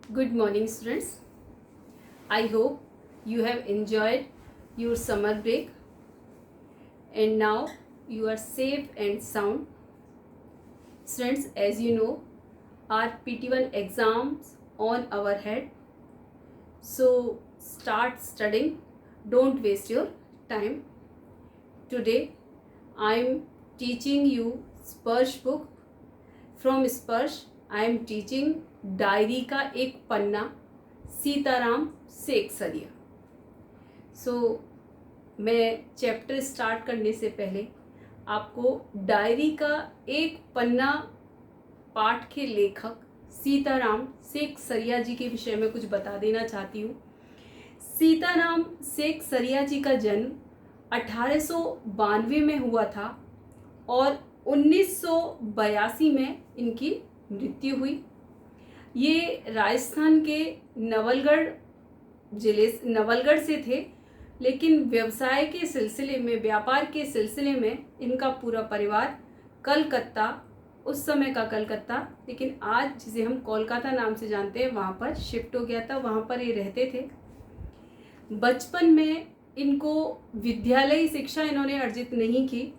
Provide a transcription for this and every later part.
Good morning, students. I hope you have enjoyed your summer break and now you are safe and sound. Students, as you know, our PT1 exams on our head. So start studying. Don't waste your time. Today I am teaching you स्पर्श book. From स्पर्श I am teaching diary का एक पन्ना सीताराम सेकसरिया। मैं chapter start करने से पहले आपको diary का एक पन्ना पाठ के लेखक सीताराम सेकसरिया जी के विषय में कुछ बता देना चाहती हूँ। सीताराम सेकसरिया जी का जन्म 1892 में हुआ था और 1982 में इनकी मृत्यु हुई। ये राजस्थान के नवलगढ़ से थे, लेकिन व्यवसाय के सिलसिले में, व्यापार के सिलसिले में इनका पूरा परिवार कलकत्ता, उस समय का कलकत्ता, लेकिन आज जिसे हम कोलकाता नाम से जानते हैं, वहाँ पर शिफ्ट हो गया था। वहाँ पर ये रहते थे। बचपन में इनको विद्यालयी शिक्षा इन्होंने अर्जित नहीं की।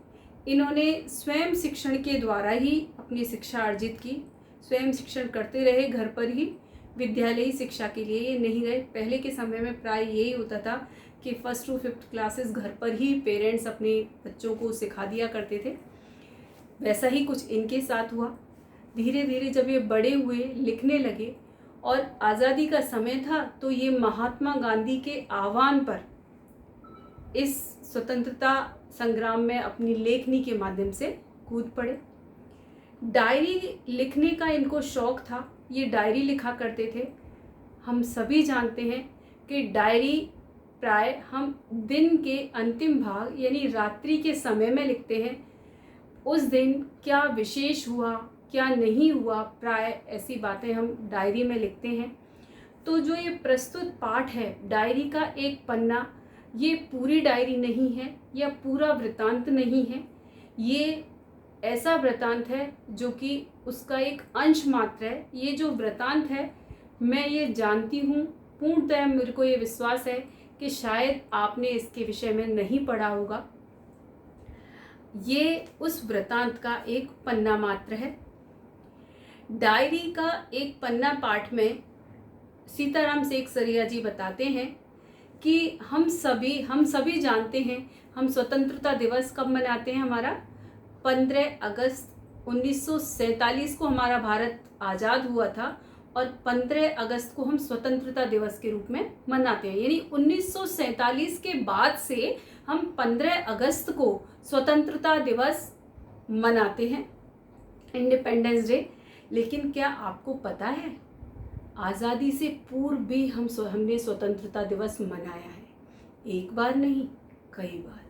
इन्होंने स्वयं शिक्षण के द्वारा ही अपनी शिक्षा अर्जित की। स्वयं शिक्षण करते रहे घर पर ही। विद्यालयी शिक्षा के लिए ये नहीं गए। पहले के समय में प्राय यही होता था कि 1st to 5th क्लासेस घर पर ही पेरेंट्स अपने बच्चों को सिखा दिया करते थे। वैसा ही कुछ इनके साथ हुआ। धीरे धीरे जब ये बड़े हुए, लिखने लगे और आज़ादी का समय था, तो ये महात्मा गांधी के आह्वान पर इस स्वतंत्रता संग्राम में अपनी लेखनी के माध्यम से कूद पड़े। डायरी लिखने का इनको शौक था। ये डायरी लिखा करते थे। हम सभी जानते हैं कि डायरी प्राय हम दिन के अंतिम भाग यानी रात्रि के समय में लिखते हैं। उस दिन क्या विशेष हुआ, क्या नहीं हुआ, प्राय ऐसी बातें हम डायरी में लिखते हैं। तो जो ये प्रस्तुत पाठ है डायरी का एक पन्ना, ये पूरी डायरी नहीं है या पूरा वृत्तांत नहीं है। ये ऐसा वृत्तांत है जो कि उसका एक अंश मात्र है। ये जो वृत्तांत है, मैं ये जानती हूँ, पूर्णतः मेरे को ये विश्वास है कि शायद आपने इसके विषय में नहीं पढ़ा होगा। ये उस वृत्तांत का एक पन्ना मात्र है। डायरी का एक पन्ना पाठ में सीताराम सेकसरिया जी बताते हैं कि हम सभी जानते हैं, हम स्वतंत्रता दिवस कब मनाते हैं। हमारा 15 अगस्त 1947 को हमारा भारत आज़ाद हुआ था और 15 अगस्त को हम स्वतंत्रता दिवस के रूप में मनाते हैं। यानी 1947 के बाद से हम 15 अगस्त को स्वतंत्रता दिवस मनाते हैं, इंडिपेंडेंस डे। लेकिन क्या आपको पता है, आज़ादी से पूर्व भी हमने स्वतंत्रता दिवस मनाया है। एक बार नहीं, कई बार।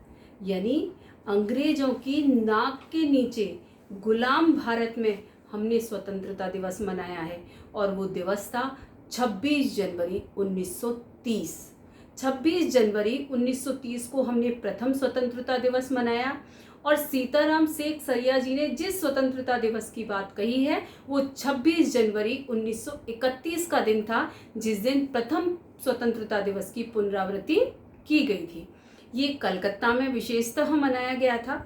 यानी अंग्रेजों की नाक के नीचे गुलाम भारत में हमने स्वतंत्रता दिवस मनाया है और वो दिवस था 26 जनवरी 1930। 26 जनवरी 1930 को हमने प्रथम स्वतंत्रता दिवस मनाया। और सीताराम सेकसरिया जी ने जिस स्वतंत्रता दिवस की बात कही है, वो 26 जनवरी 1931 का दिन था, जिस दिन प्रथम स्वतंत्रता दिवस की पुनरावृत्ति की गई थी। ये कलकत्ता में विशेषतः मनाया गया था।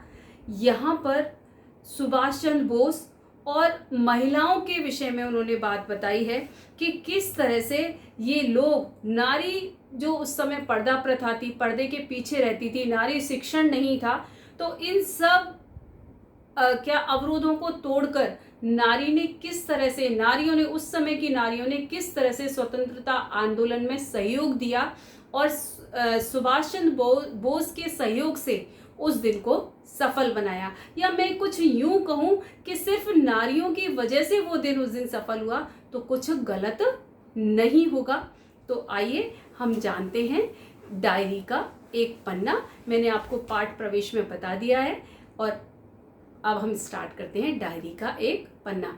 यहाँ पर सुभाष चंद्र बोस और महिलाओं के विषय में उन्होंने बात बताई है कि किस तरह से ये लोग, नारी जो उस समय पर्दा प्रथा थी, पर्दे के पीछे रहती थी, नारी शिक्षण नहीं था, तो इन सब अवरोधों को तोड़कर नारियों ने उस समय की नारियों ने किस तरह से स्वतंत्रता आंदोलन में सहयोग दिया और सुभाष चंद्र बोस के सहयोग से उस दिन को सफल बनाया। या मैं कुछ यूं कहूं कि सिर्फ नारियों की वजह से वो दिन उस दिन सफल हुआ तो कुछ गलत नहीं होगा। तो आइए हम जानते हैं डायरी का एक पन्ना। मैंने आपको पाठ प्रवेश में बता दिया है और अब हम स्टार्ट करते हैं डायरी का एक पन्ना।